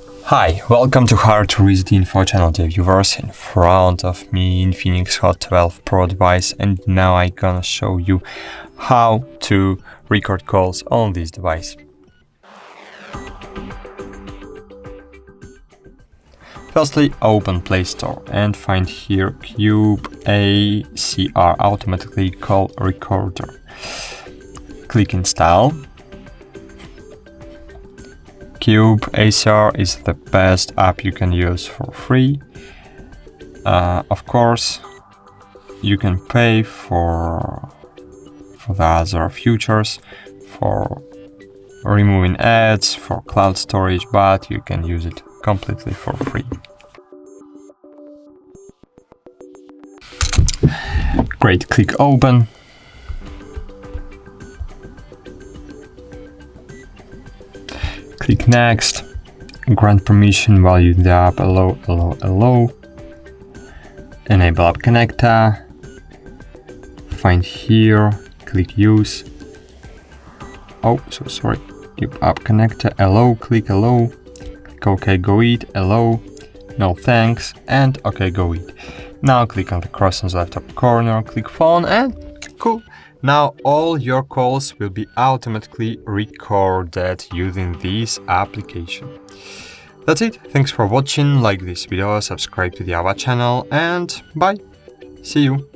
Hi, welcome to HardReset.Info channel, dear viewers. In front of me Infinix Hot 12 Pro device, and now I'm gonna show you how to record calls on this device. Firstly, open Play Store and find here Cube ACR automatically call recorder. Click install. Cube ACR is the best app you can use for free. Of course, you can pay for the other features, for removing ads, for cloud storage, but you can use it completely for free. Great, click open. Click next, grant permission while using the app, allow. Enable app connector, find here, click use. Oh, so sorry, app connector, allow, click allow, click OK, go eat, allow, no thanks, and OK, go eat. Now click on the cross on the left top corner, click phone, and cool. Now all your calls will be automatically recorded using this application. That's it. Thanks for watching. Like this video, subscribe to our channel, and bye. See you.